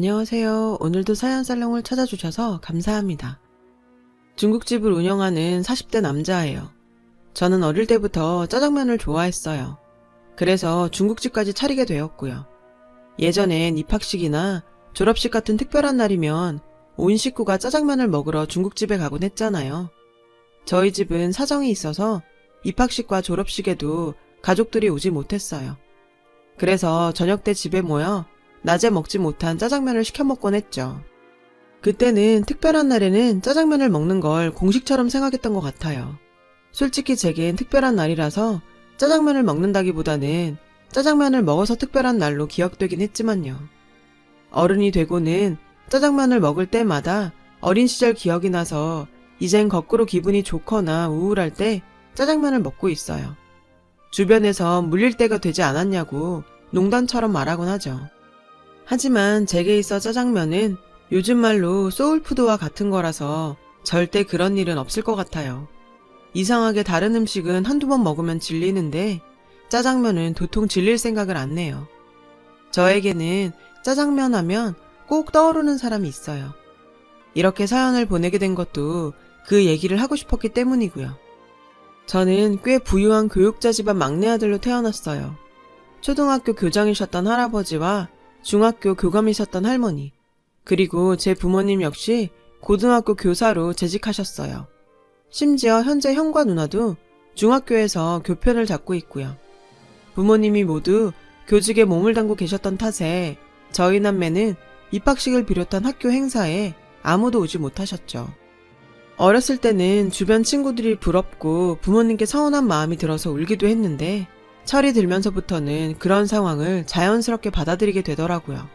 안녕하세요. 오늘도 사연살롱을 찾아주셔서 감사합니다. 중국집을 운영하는 40대 남자예요. 저는 어릴 때부터 짜장면을 좋아했어요. 그래서 중국집까지 차리게 되었고요. 예전엔 입학식이나 졸업식 같은 특별한 날이면 온 식구가 짜장면을 먹으러 중국집에 가곤 했잖아요. 저희 집은 사정이 있어서 입학식과 졸업식에도 가족들이 오지 못했어요. 그래서 저녁 때 집에 모여 낮에 먹지 못한 짜장면을 시켜 먹곤 했죠. 그때는 특별한 날에는 짜장면을 먹는 걸 공식처럼 생각했던 것 같아요. 솔직히 제겐 특별한 날이라서 짜장면을 먹는다기보다는 짜장면을 먹어서 특별한 날로 기억되긴 했지만요. 어른이 되고는 짜장면을 먹을 때마다 어린 시절 기억이 나서 이젠 거꾸로 기분이 좋거나 우울할 때 짜장면을 먹고 있어요. 주변에서 물릴 때가 되지 않았냐고 농담처럼 말하곤 하죠. 하지만 제게 있어 짜장면은 요즘 말로 소울푸드와 같은 거라서 절대 그런 일은 없을 것 같아요. 이상하게 다른 음식은 한두 번 먹으면 질리는데 짜장면은 도통 질릴 생각을 안 내요. 저에게는 짜장면 하면 꼭 떠오르는 사람이 있어요. 이렇게 사연을 보내게 된 것도 그 얘기를 하고 싶었기 때문이고요. 저는 꽤 부유한 교육자 집안 막내 아들로 태어났어요. 초등학교 교장이셨던 할아버지와 중학교 교감이셨던 할머니, 그리고 제 부모님 역시 고등학교 교사로 재직하셨어요. 심지어 현재 형과 누나도 중학교에서 교편을 잡고 있고요. 부모님이 모두 교직에 몸을 담고 계셨던 탓에 저희 남매는 입학식을 비롯한 학교 행사에 아무도 오지 못하셨죠. 어렸을 때는 주변 친구들이 부럽고 부모님께 서운한 마음이 들어서 울기도 했는데 철이 들면서부터는 그런 상황을 자연스럽게 받아들이게 되더라고요.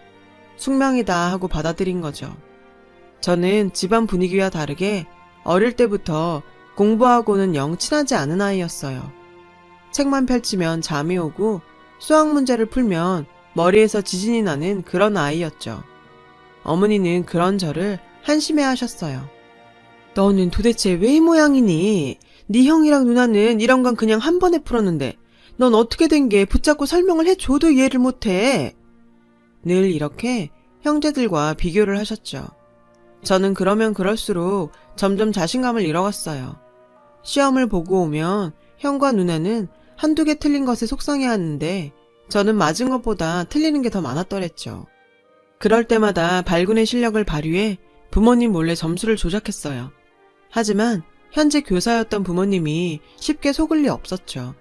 숙명이다 하고 받아들인 거죠. 저는 집안 분위기와 다르게 어릴 때부터 공부하고는 영 친하지 않은 아이였어요. 책만 펼치면 잠이 오고 수학 문제를 풀면 머리에서 지진이 나는 그런 아이였죠. 어머니는 그런 저를 한심해 하셨어요. 너는 도대체 왜 이 모양이니? 네 형이랑 누나는 이런 건 그냥 한 번에 풀었는데 넌 어떻게 된 게 붙잡고 설명을 해줘도 이해를 못해. 늘 이렇게 형제들과 비교를 하셨죠. 저는 그러면 그럴수록 점점 자신감을 잃어갔어요. 시험을 보고 오면 형과 누나는 한두 개 틀린 것에 속상해하는데 저는 맞은 것보다 틀리는 게 더 많았더랬죠. 그럴 때마다 발군의 실력을 발휘해 부모님 몰래 점수를 조작했어요. 하지만 현재 교사였던 부모님이 쉽게 속을 리 없었죠.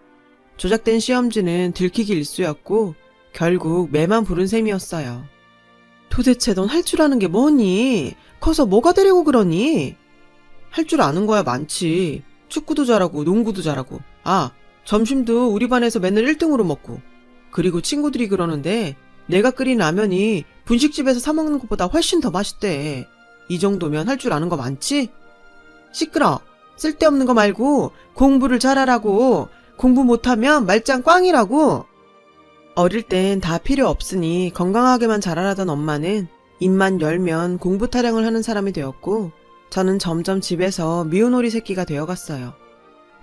조작된 시험지는 들키기 일쑤였고 결국 매만 부른 셈이었어요. 도대체 넌 할 줄 아는 게 뭐니? 커서 뭐가 되려고 그러니? 할 줄 아는 거야 많지. 축구도 잘하고 농구도 잘하고. 아, 점심도 우리 반에서 맨날 1등으로 먹고. 그리고 친구들이 그러는데 내가 끓인 라면이 분식집에서 사 먹는 것보다 훨씬 더 맛있대. 이 정도면 할 줄 아는 거 많지? 시끄러. 쓸데없는 거 말고 공부를 잘하라고. 공부 못하면 말짱 꽝이라고. 어릴 땐 다 필요 없으니 건강하게만 자라라던 엄마는 입만 열면 공부 타령을 하는 사람이 되었고 저는 점점 집에서 미운 오리 새끼가 되어갔어요.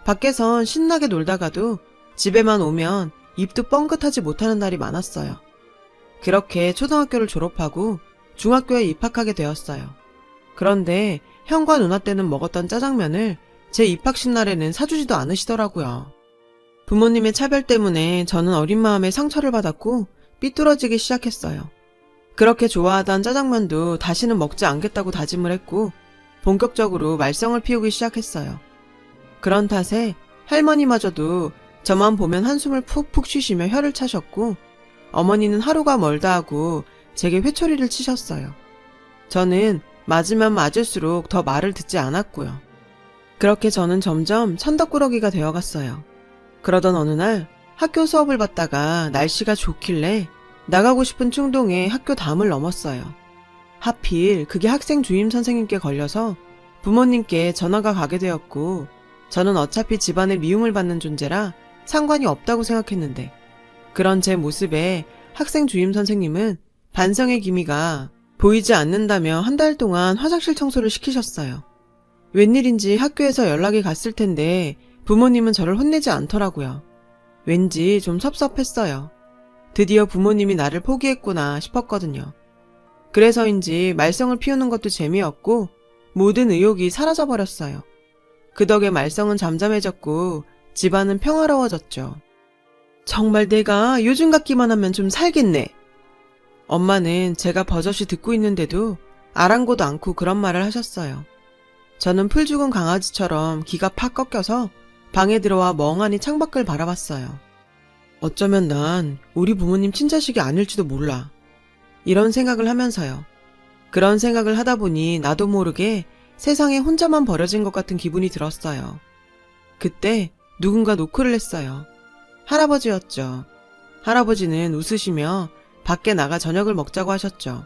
밖에선 신나게 놀다가도 집에만 오면 입도 뻥긋하지 못하는 날이 많았어요. 그렇게 초등학교를 졸업하고 중학교에 입학하게 되었어요. 그런데 형과 누나 때는 먹었던 짜장면을 제 입학식 날에는 사주지도 않으시더라고요. 부모님의 차별 때문에 저는 어린 마음에 상처를 받았고 삐뚤어지기 시작했어요. 그렇게 좋아하던 짜장면도 다시는 먹지 않겠다고 다짐을 했고 본격적으로 말썽을 피우기 시작했어요. 그런 탓에 할머니마저도 저만 보면 한숨을 푹푹 쉬시며 혀를 차셨고 어머니는 하루가 멀다 하고 제게 회초리를 치셨어요. 저는 맞으면 맞을수록 더 말을 듣지 않았고요. 그렇게 저는 점점 천덕꾸러기가 되어갔어요. 그러던 어느 날 학교 수업을 받다가 날씨가 좋길래 나가고 싶은 충동에 학교 담을 넘었어요. 하필 그게 학생 주임 선생님께 걸려서 부모님께 전화가 가게 되었고 저는 어차피 집안의 미움을 받는 존재라 상관이 없다고 생각했는데 그런 제 모습에 학생 주임 선생님은 반성의 기미가 보이지 않는다며 한 달 동안 화장실 청소를 시키셨어요. 웬일인지 학교에서 연락이 갔을 텐데 부모님은 저를 혼내지 않더라고요. 왠지 좀 섭섭했어요. 드디어 부모님이 나를 포기했구나 싶었거든요. 그래서인지 말썽을 피우는 것도 재미없고 모든 의욕이 사라져버렸어요. 그 덕에 말썽은 잠잠해졌고 집안은 평화로워졌죠. 정말 내가 요즘 같기만 하면 좀 살겠네. 엄마는 제가 버젓이 듣고 있는데도 아랑곳 않고 그런 말을 하셨어요. 저는 풀 죽은 강아지처럼 기가 팍 꺾여서 방에 들어와 멍하니 창밖을 바라봤어요. 어쩌면 난 우리 부모님 친자식이 아닐지도 몰라. 이런 생각을 하면서요. 그런 생각을 하다 보니 나도 모르게 세상에 혼자만 버려진 것 같은 기분이 들었어요. 그때 누군가 노크를 했어요. 할아버지였죠. 할아버지는 웃으시며 밖에 나가 저녁을 먹자고 하셨죠.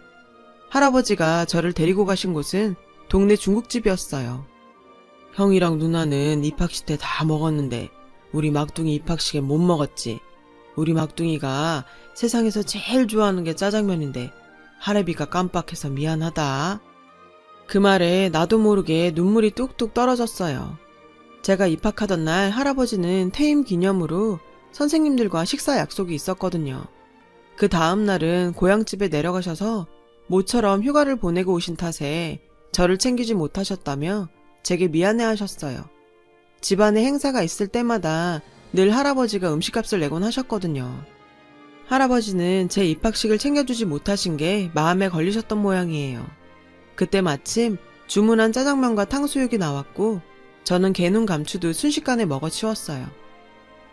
할아버지가 저를 데리고 가신 곳은 동네 중국집이었어요. 형이랑 누나는 입학식 때 다 먹었는데 우리 막둥이 입학식에 못 먹었지. 우리 막둥이가 세상에서 제일 좋아하는 게 짜장면인데 할애비가 깜빡해서 미안하다. 그 말에 나도 모르게 눈물이 뚝뚝 떨어졌어요. 제가 입학하던 날 할아버지는 퇴임 기념으로 선생님들과 식사 약속이 있었거든요. 그 다음 날은 고향집에 내려가셔서 모처럼 휴가를 보내고 오신 탓에 저를 챙기지 못하셨다며 제게 미안해하셨어요. 집안에 행사가 있을 때마다 늘 할아버지가 음식값을 내곤 하셨거든요. 할아버지는 제 입학식을 챙겨주지 못하신 게 마음에 걸리셨던 모양이에요. 그때 마침 주문한 짜장면과 탕수육이 나왔고 저는 개눈 감추듯 순식간에 먹어치웠어요.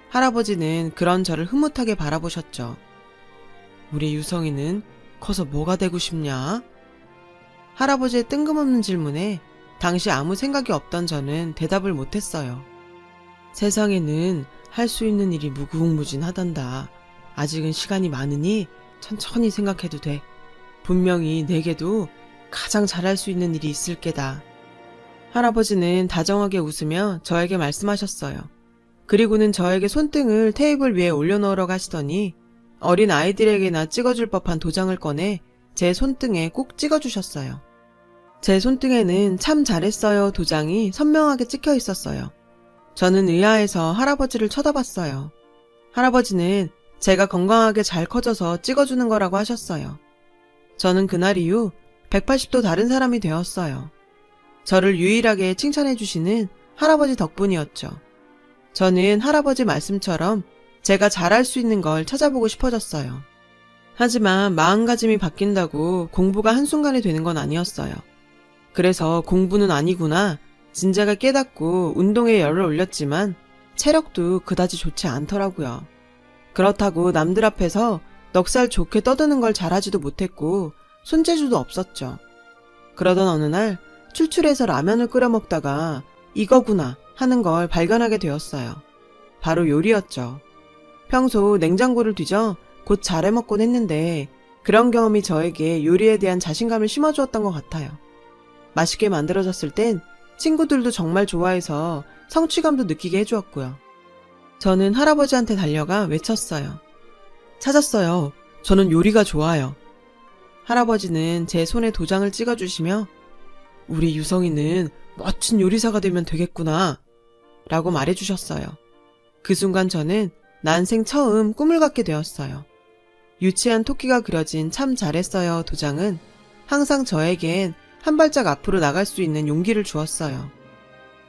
할아버지는 그런 저를 흐뭇하게 바라보셨죠. 우리 유성이는 커서 뭐가 되고 싶냐? 할아버지의 뜬금없는 질문에 당시 아무 생각이 없던 저는 대답을 못했어요. 세상에는 할 수 있는 일이 무궁무진하단다. 아직은 시간이 많으니 천천히 생각해도 돼. 분명히 내게도 가장 잘할 수 있는 일이 있을 게다. 할아버지는 다정하게 웃으며 저에게 말씀하셨어요. 그리고는 저에게 손등을 테이블 위에 올려놓으러 가시더니 어린 아이들에게나 찍어줄 법한 도장을 꺼내 제 손등에 꼭 찍어주셨어요. 제 손등에는 참 잘했어요 도장이 선명하게 찍혀 있었어요. 저는 의아해서 할아버지를 쳐다봤어요. 할아버지는 제가 건강하게 잘 커져서 찍어주는 거라고 하셨어요. 저는 그날 이후 180도 다른 사람이 되었어요. 저를 유일하게 칭찬해 주시는 할아버지 덕분이었죠. 저는 할아버지 말씀처럼 제가 잘할 수 있는 걸 찾아보고 싶어졌어요. 하지만 마음가짐이 바뀐다고 공부가 한순간에 되는 건 아니었어요. 그래서 공부는 아니구나 진작에 깨닫고 운동에 열을 올렸지만 체력도 그다지 좋지 않더라고요. 그렇다고 남들 앞에서 넉살 좋게 떠드는 걸 잘하지도 못했고 손재주도 없었죠. 그러던 어느 날 출출해서 라면을 끓여 먹다가 이거구나 하는 걸 발견하게 되었어요. 바로 요리였죠. 평소 냉장고를 뒤져 곧 잘해 먹곤 했는데 그런 경험이 저에게 요리에 대한 자신감을 심어주었던 것 같아요. 맛있게 만들어졌을 땐 친구들도 정말 좋아해서 성취감도 느끼게 해주었고요. 저는 할아버지한테 달려가 외쳤어요. 찾았어요. 저는 요리가 좋아요. 할아버지는 제 손에 도장을 찍어주시며 우리 유성이는 멋진 요리사가 되면 되겠구나 라고 말해주셨어요. 그 순간 저는 난생 처음 꿈을 갖게 되었어요. 유치한 토끼가 그려진 참 잘했어요 도장은 항상 저에겐 한 발짝 앞으로 나갈 수 있는 용기를 주었어요.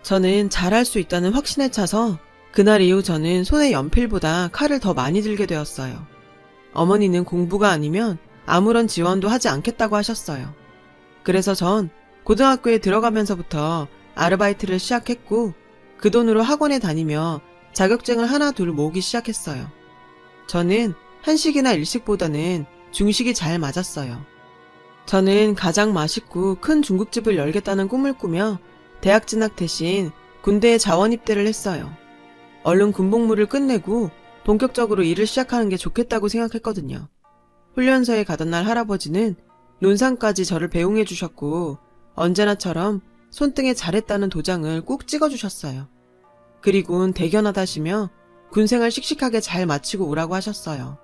저는 잘할 수 있다는 확신에 차서 그날 이후 저는 손에 연필보다 칼을 더 많이 들게 되었어요. 어머니는 공부가 아니면 아무런 지원도 하지 않겠다고 하셨어요. 그래서 전 고등학교에 들어가면서부터 아르바이트를 시작했고 그 돈으로 학원에 다니며 자격증을 하나 둘 모으기 시작했어요. 저는 한식이나 일식보다는 중식이 잘 맞았어요. 저는 가장 맛있고 큰 중국집을 열겠다는 꿈을 꾸며 대학 진학 대신 군대에 자원 입대를 했어요. 얼른 군복무를 끝내고 본격적으로 일을 시작하는 게 좋겠다고 생각했거든요. 훈련소에 가던 날 할아버지는 논산까지 저를 배웅해 주셨고 언제나처럼 손등에 잘했다는 도장을 꼭 찍어주셨어요. 그리고는 대견하다시며 군생활 씩씩하게 잘 마치고 오라고 하셨어요.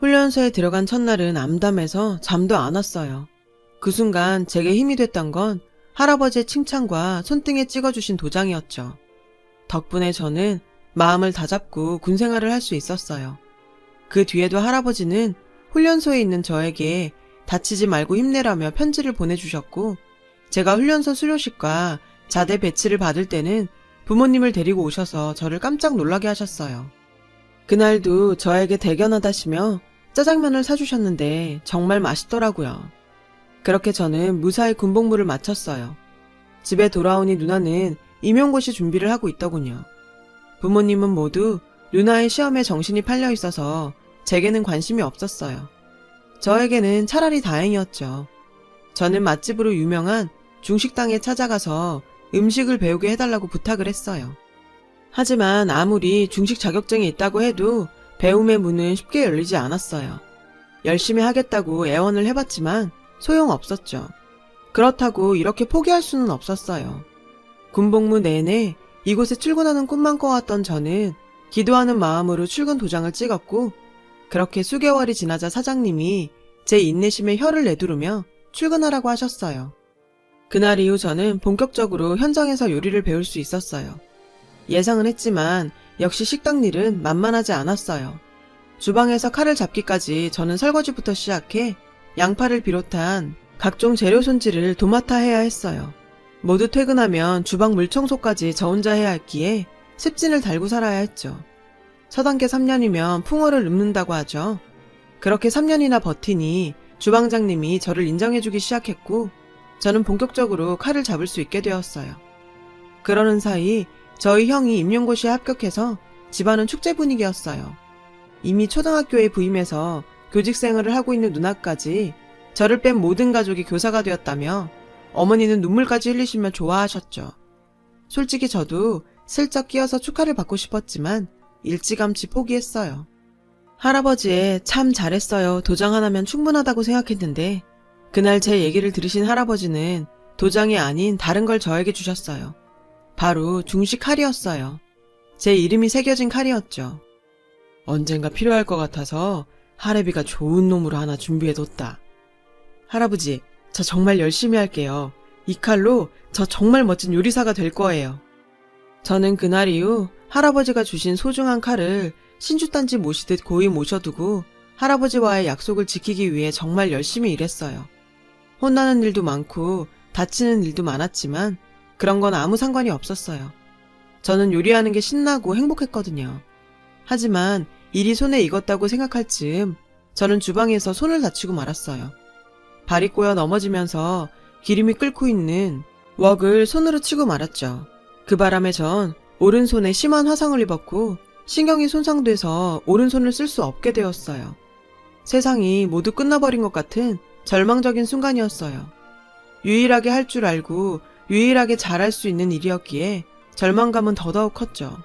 훈련소에 들어간 첫날은 암담해서 잠도 안 왔어요. 그 순간 제게 힘이 됐던 건 할아버지의 칭찬과 손등에 찍어주신 도장이었죠. 덕분에 저는 마음을 다잡고 군생활을 할 수 있었어요. 그 뒤에도 할아버지는 훈련소에 있는 저에게 다치지 말고 힘내라며 편지를 보내주셨고, 제가 훈련소 수료식과 자대 배치를 받을 때는 부모님을 데리고 오셔서 저를 깜짝 놀라게 하셨어요. 그날도 저에게 대견하다시며 짜장면을 사주셨는데 정말 맛있더라고요. 그렇게 저는 무사히 군복무를 마쳤어요. 집에 돌아오니 누나는 임용고시 준비를 하고 있더군요. 부모님은 모두 누나의 시험에 정신이 팔려 있어서 제게는 관심이 없었어요. 저에게는 차라리 다행이었죠. 저는 맛집으로 유명한 중식당에 찾아가서 음식을 배우게 해달라고 부탁을 했어요. 하지만 아무리 중식 자격증이 있다고 해도 배움의 문은 쉽게 열리지 않았어요. 열심히 하겠다고 애원을 해봤지만 소용없었죠. 그렇다고 이렇게 포기할 수는 없었어요. 군복무 내내 이곳에 출근하는 꿈만 꿔왔던 저는 기도하는 마음으로 출근 도장을 찍었고, 그렇게 수개월이 지나자 사장님이 제 인내심에 혀를 내두르며 출근하라고 하셨어요. 그날 이후 저는 본격적으로 현장에서 요리를 배울 수 있었어요. 예상은 했지만 역시 식당 일은 만만하지 않았어요. 주방에서 칼을 잡기까지 저는 설거지부터 시작해 양파를 비롯한 각종 재료 손질을 도맡아 해야 했어요. 모두 퇴근하면 주방 물청소까지 저 혼자 해야 했기에 습진을 달고 살아야 했죠. 서당계 3년이면 풍어를 읊는다고 하죠. 그렇게 3년이나 버티니 주방장님이 저를 인정해주기 시작했고, 저는 본격적으로 칼을 잡을 수 있게 되었어요. 그러는 사이 저희 형이 임용고시에 합격해서 집안은 축제 분위기였어요. 이미 초등학교에 부임해서 교직 생활을 하고 있는 누나까지 저를 뺀 모든 가족이 교사가 되었다며 어머니는 눈물까지 흘리시며 좋아하셨죠. 솔직히 저도 슬쩍 끼어서 축하를 받고 싶었지만 일찌감치 포기했어요. 할아버지의 참 잘했어요 도장 하나면 충분하다고 생각했는데, 그날 제 얘기를 들으신 할아버지는 도장이 아닌 다른 걸 저에게 주셨어요. 바로 중식 칼이었어요. 제 이름이 새겨진 칼이었죠. 언젠가 필요할 것 같아서 할애비가 좋은 놈으로 하나 준비해뒀다. 할아버지, 저 정말 열심히 할게요. 이 칼로 저 정말 멋진 요리사가 될 거예요. 저는 그날 이후 할아버지가 주신 소중한 칼을 신주단지 모시듯 고이 모셔두고 할아버지와의 약속을 지키기 위해 정말 열심히 일했어요. 혼나는 일도 많고 다치는 일도 많았지만 그런 건 아무 상관이 없었어요. 저는 요리하는 게 신나고 행복했거든요. 하지만 일이 손에 익었다고 생각할 즈음 저는 주방에서 손을 다치고 말았어요. 발이 꼬여 넘어지면서 기름이 끓고 있는 웍을 손으로 치고 말았죠. 그 바람에 전 오른손에 심한 화상을 입었고 신경이 손상돼서 오른손을 쓸 수 없게 되었어요. 세상이 모두 끝나버린 것 같은 절망적인 순간이었어요. 유일하게 할 줄 알고 유일하게 잘할 수 있는 일이었기에 절망감은 더더욱 컸죠.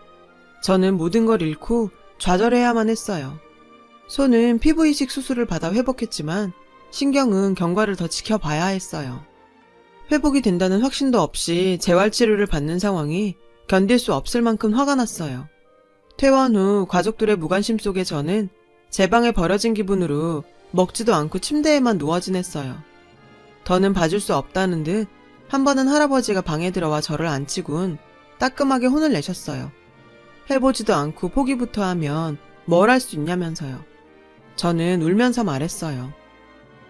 저는 모든 걸 잃고 좌절해야만 했어요. 손은 피부 이식 수술을 받아 회복했지만 신경은 경과를 더 지켜봐야 했어요. 회복이 된다는 확신도 없이 재활치료를 받는 상황이 견딜 수 없을 만큼 화가 났어요. 퇴원 후 가족들의 무관심 속에 저는 제 방에 버려진 기분으로 먹지도 않고 침대에만 누워 지냈어요. 더는 봐줄 수 없다는 듯 한 번은 할아버지가 방에 들어와 저를 안치곤 따끔하게 혼을 내셨어요. 해보지도 않고 포기부터 하면 뭘 할 수 있냐면서요. 저는 울면서 말했어요.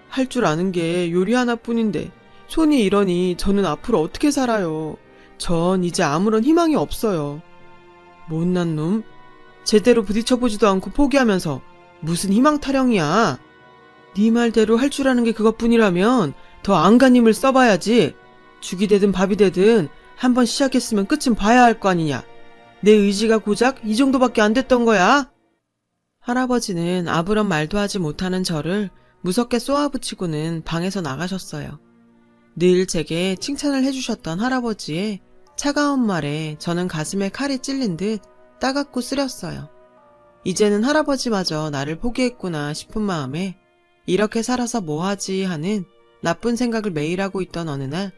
할 줄 아는 게 요리 하나뿐인데 손이 이러니 저는 앞으로 어떻게 살아요. 전 이제 아무런 희망이 없어요. 못난 놈, 제대로 부딪혀보지도 않고 포기하면서 무슨 희망 타령이야. 네 말대로 할 줄 아는 게 그것뿐이라면 더 안간힘을 써봐야지. 죽이 되든 밥이 되든 한번 시작했으면 끝은 봐야 할 거 아니냐. 내 의지가 고작 이 정도밖에 안 됐던 거야. 할아버지는 아무런 말도 하지 못하는 저를 무섭게 쏘아붙이고는 방에서 나가셨어요. 늘 제게 칭찬을 해주셨던 할아버지의 차가운 말에 저는 가슴에 칼이 찔린 듯 따갑고 쓰렸어요. 이제는 할아버지마저 나를 포기했구나 싶은 마음에 이렇게 살아서 뭐하지 하는 나쁜 생각을 매일 하고 있던 어느 날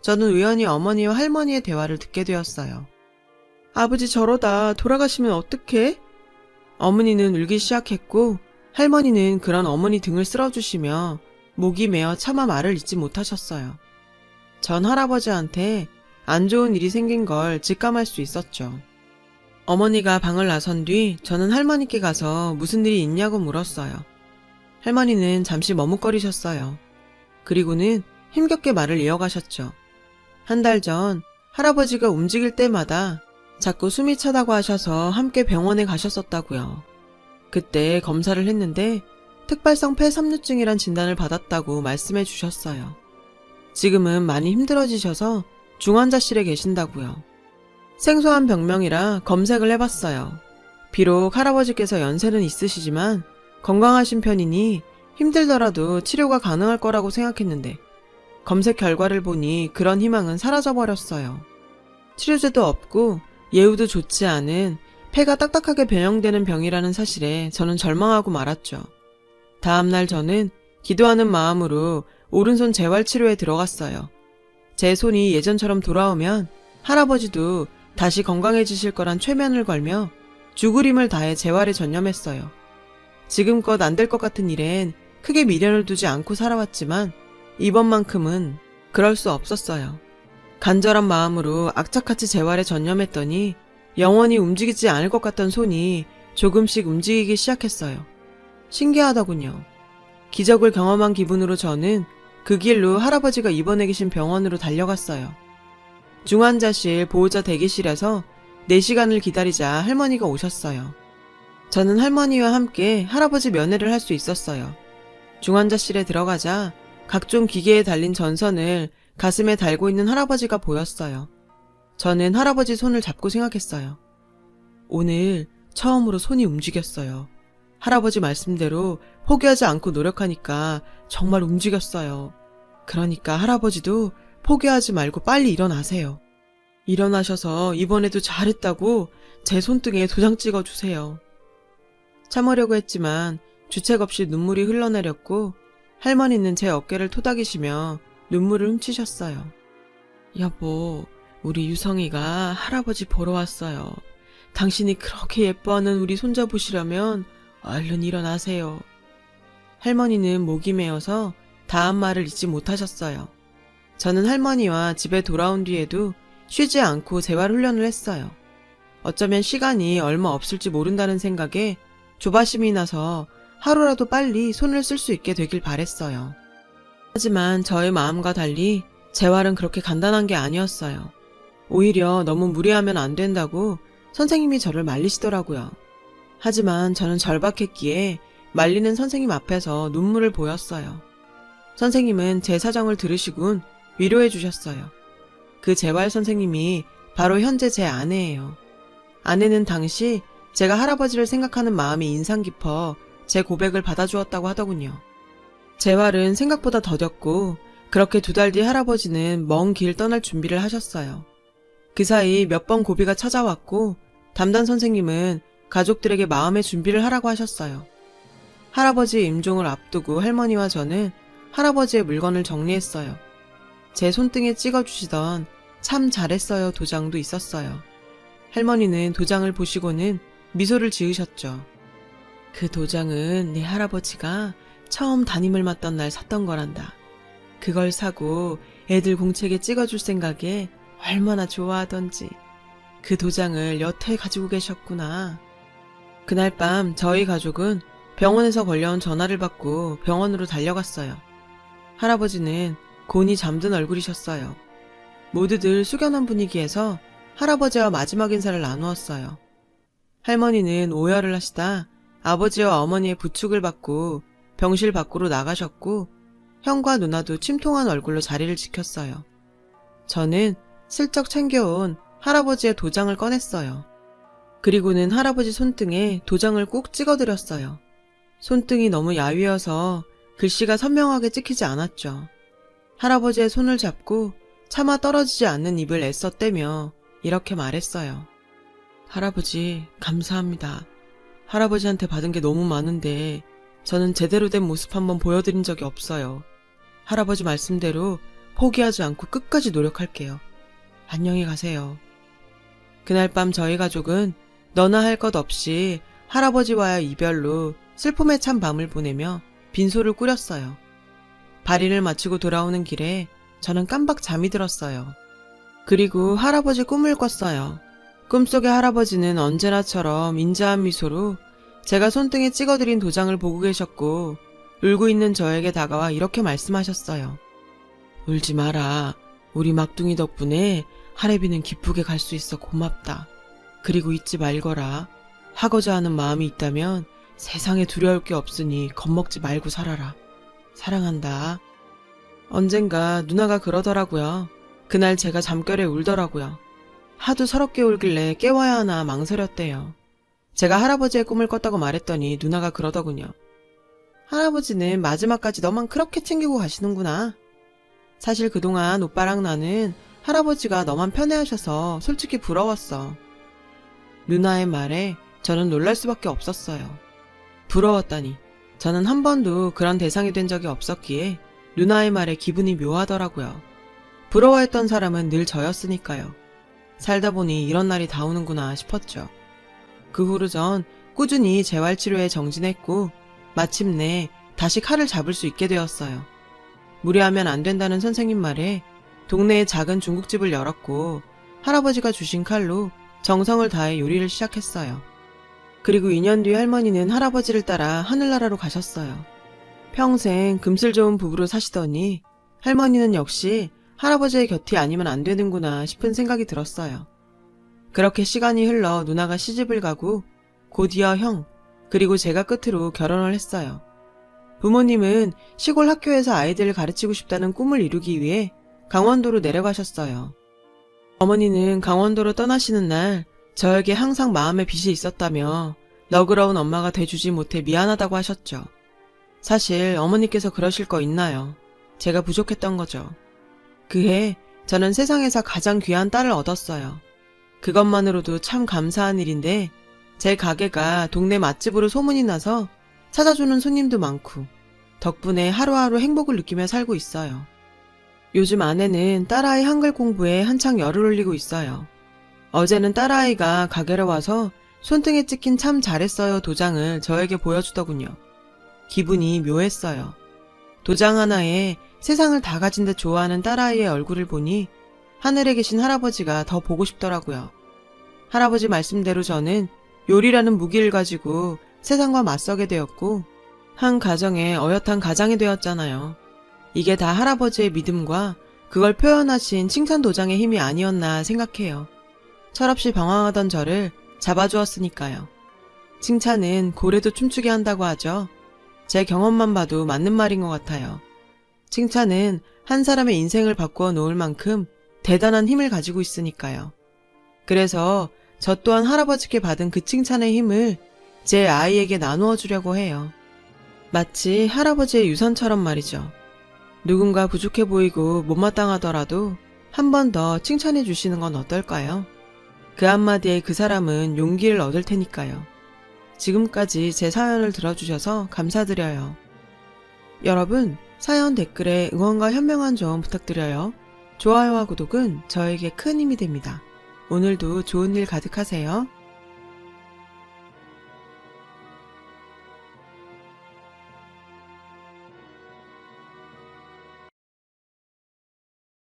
저는 우연히 어머니와 할머니의 대화를 듣게 되었어요. 아버지 저러다 돌아가시면 어떡해? 어머니는 울기 시작했고 할머니는 그런 어머니 등을 쓸어주시며 목이 메어 차마 말을 잇지 못하셨어요. 전 할아버지한테 안 좋은 일이 생긴 걸 직감할 수 있었죠. 어머니가 방을 나선 뒤 저는 할머니께 가서 무슨 일이 있냐고 물었어요. 할머니는 잠시 머뭇거리셨어요. 그리고는 힘겹게 말을 이어가셨죠. 한 달 전 할아버지가 움직일 때마다 자꾸 숨이 차다고 하셔서 함께 병원에 가셨었다고요. 그때 검사를 했는데 특발성 폐섬유증이란 진단을 받았다고 말씀해 주셨어요. 지금은 많이 힘들어지셔서 중환자실에 계신다고요. 생소한 병명이라 검색을 해봤어요. 비록 할아버지께서 연세는 있으시지만 건강하신 편이니 힘들더라도 치료가 가능할 거라고 생각했는데 검색 결과를 보니 그런 희망은 사라져버렸어요. 치료제도 없고 예후도 좋지 않은 폐가 딱딱하게 변형되는 병이라는 사실에 저는 절망하고 말았죠. 다음날 저는 기도하는 마음으로 오른손 재활치료에 들어갔어요. 제 손이 예전처럼 돌아오면 할아버지도 다시 건강해지실 거란 최면을 걸며 죽을 힘을 다해 재활에 전념했어요. 지금껏 안 될 것 같은 일엔 크게 미련을 두지 않고 살아왔지만 이번만큼은 그럴 수 없었어요. 간절한 마음으로 악착같이 재활에 전념했더니 영원히 움직이지 않을 것 같던 손이 조금씩 움직이기 시작했어요. 신기하더군요. 기적을 경험한 기분으로 저는 그 길로 할아버지가 입원해 계신 병원으로 달려갔어요. 중환자실 보호자 대기실에서 4시간을 기다리자 할머니가 오셨어요. 저는 할머니와 함께 할아버지 면회를 할 수 있었어요. 중환자실에 들어가자 각종 기계에 달린 전선을 가슴에 달고 있는 할아버지가 보였어요. 저는 할아버지 손을 잡고 생각했어요. 오늘 처음으로 손이 움직였어요. 할아버지 말씀대로 포기하지 않고 노력하니까 정말 움직였어요. 그러니까 할아버지도 포기하지 말고 빨리 일어나세요. 일어나셔서 이번에도 잘했다고 제 손등에 도장 찍어주세요. 참으려고 했지만 주책 없이 눈물이 흘러내렸고 할머니는 제 어깨를 토닥이시며 눈물을 훔치셨어요. 여보, 우리 유성이가 할아버지 보러 왔어요. 당신이 그렇게 예뻐하는 우리 손자 보시려면 얼른 일어나세요. 할머니는 목이 메어서 다음 말을 잊지 못하셨어요. 저는 할머니와 집에 돌아온 뒤에도 쉬지 않고 재활훈련을 했어요. 어쩌면 시간이 얼마 없을지 모른다는 생각에 조바심이 나서 하루라도 빨리 손을 쓸 수 있게 되길 바랬어요. 하지만 저의 마음과 달리 재활은 그렇게 간단한 게 아니었어요. 오히려 너무 무리하면 안 된다고 선생님이 저를 말리시더라고요. 하지만 저는 절박했기에 말리는 선생님 앞에서 눈물을 보였어요. 선생님은 제 사정을 들으시곤 위로해 주셨어요. 그 재활 선생님이 바로 현재 제 아내예요. 아내는 당시 제가 할아버지를 생각하는 마음이 인상 깊어 제 고백을 받아주었다고 하더군요. 재활은 생각보다 더뎠고 그렇게 2달 뒤 할아버지는 먼 길 떠날 준비를 하셨어요. 그 사이 몇 번 고비가 찾아왔고 담당 선생님은 가족들에게 마음의 준비를 하라고 하셨어요. 할아버지의 임종을 앞두고 할머니와 저는 할아버지의 물건을 정리했어요. 제 손등에 찍어주시던 참 잘했어요 도장도 있었어요. 할머니는 도장을 보시고는 미소를 지으셨죠. 그 도장은 네 할아버지가 처음 담임을 맡던 날 샀던 거란다. 그걸 사고 애들 공책에 찍어줄 생각에 얼마나 좋아하던지. 그 도장을 여태 가지고 계셨구나. 그날 밤 저희 가족은 병원에서 걸려온 전화를 받고 병원으로 달려갔어요. 할아버지는 곤히 잠든 얼굴이셨어요. 모두들 숙연한 분위기에서 할아버지와 마지막 인사를 나누었어요. 할머니는 오열을 하시다 아버지와 어머니의 부축을 받고 병실 밖으로 나가셨고 형과 누나도 침통한 얼굴로 자리를 지켰어요. 저는 슬쩍 챙겨온 할아버지의 도장을 꺼냈어요. 그리고는 할아버지 손등에 도장을 꾹 찍어드렸어요. 손등이 너무 야위어서 글씨가 선명하게 찍히지 않았죠. 할아버지의 손을 잡고 차마 떨어지지 않는 입을 애써 떼며 이렇게 말했어요. 할아버지, 감사합니다. 할아버지한테 받은 게 너무 많은데 저는 제대로 된 모습 한번 보여드린 적이 없어요. 할아버지 말씀대로 포기하지 않고 끝까지 노력할게요. 안녕히 가세요. 그날 밤 저희 가족은 너나 할 것 없이 할아버지와의 이별로 슬픔에 찬 밤을 보내며 빈소를 꾸렸어요. 발인을 마치고 돌아오는 길에 저는 깜박 잠이 들었어요. 그리고 할아버지 꿈을 꿨어요. 꿈속의 할아버지는 언제나처럼 인자한 미소로 제가 손등에 찍어드린 도장을 보고 계셨고 울고 있는 저에게 다가와 이렇게 말씀하셨어요. 울지 마라. 우리 막둥이 덕분에 할애비는 기쁘게 갈 수 있어 고맙다. 그리고 잊지 말거라. 하고자 하는 마음이 있다면 세상에 두려울 게 없으니 겁먹지 말고 살아라. 사랑한다. 언젠가 누나가 그러더라고요. 그날 제가 잠결에 울더라고요. 하도 서럽게 울길래 깨워야 하나 망설였대요. 제가 할아버지의 꿈을 꿨다고 말했더니 누나가 그러더군요. 할아버지는 마지막까지 너만 그렇게 챙기고 가시는구나. 사실 그동안 오빠랑 나는 할아버지가 너만 편애하셔서 솔직히 부러웠어. 누나의 말에 저는 놀랄 수밖에 없었어요. 부러웠다니. 저는 한 번도 그런 대상이 된 적이 없었기에 누나의 말에 기분이 묘하더라고요. 부러워했던 사람은 늘 저였으니까요. 살다 보니 이런 날이 다 오는구나 싶었죠. 그 후로 전 꾸준히 재활치료에 정진했고 마침내 다시 칼을 잡을 수 있게 되었어요. 무리하면 안 된다는 선생님 말에 동네에 작은 중국집을 열었고 할아버지가 주신 칼로 정성을 다해 요리를 시작했어요. 그리고 2년 뒤 할머니는 할아버지를 따라 하늘나라로 가셨어요. 평생 금슬 좋은 부부로 사시더니 할머니는 역시 할아버지의 곁이 아니면 안 되는구나 싶은 생각이 들었어요. 그렇게 시간이 흘러 누나가 시집을 가고 곧이어 형, 그리고 제가 끝으로 결혼을 했어요. 부모님은 시골 학교에서 아이들을 가르치고 싶다는 꿈을 이루기 위해 강원도로 내려가셨어요. 어머니는 강원도로 떠나시는 날 저에게 항상 마음에 빚이 있었다며 너그러운 엄마가 돼주지 못해 미안하다고 하셨죠. 사실 어머니께서 그러실 거 있나요? 제가 부족했던 거죠. 그해 저는 세상에서 가장 귀한 딸을 얻었어요. 그것만으로도 참 감사한 일인데 제 가게가 동네 맛집으로 소문이 나서 찾아주는 손님도 많고 덕분에 하루하루 행복을 느끼며 살고 있어요. 요즘 아내는 딸아이 한글 공부에 한창 열을 올리고 있어요. 어제는 딸아이가 가게로 와서 손등에 찍힌 참 잘했어요 도장을 저에게 보여주더군요. 기분이 묘했어요. 도장 하나에 세상을 다 가진 듯 좋아하는 딸아이의 얼굴을 보니 하늘에 계신 할아버지가 더 보고 싶더라고요. 할아버지 말씀대로 저는 요리라는 무기를 가지고 세상과 맞서게 되었고 한 가정에 어엿한 가장이 되었잖아요. 이게 다 할아버지의 믿음과 그걸 표현하신 칭찬 도장의 힘이 아니었나 생각해요. 철없이 방황하던 저를 잡아주었으니까요. 칭찬은 고래도 춤추게 한다고 하죠. 제 경험만 봐도 맞는 말인 것 같아요. 칭찬은 한 사람의 인생을 바꾸어 놓을 만큼 대단한 힘을 가지고 있으니까요. 그래서 저 또한 할아버지께 받은 그 칭찬의 힘을 제 아이에게 나누어 주려고 해요. 마치 할아버지의 유산처럼 말이죠. 누군가 부족해 보이고 못마땅하더라도 한 번 더 칭찬해 주시는 건 어떨까요? 그 한마디에 그 사람은 용기를 얻을 테니까요. 지금까지 제 사연을 들어주셔서 감사드려요. 여러분, 사연 댓글에 응원과 현명한 조언 부탁드려요. 좋아요와 구독은 저에게 큰 힘이 됩니다. 오늘도 좋은 일 가득하세요.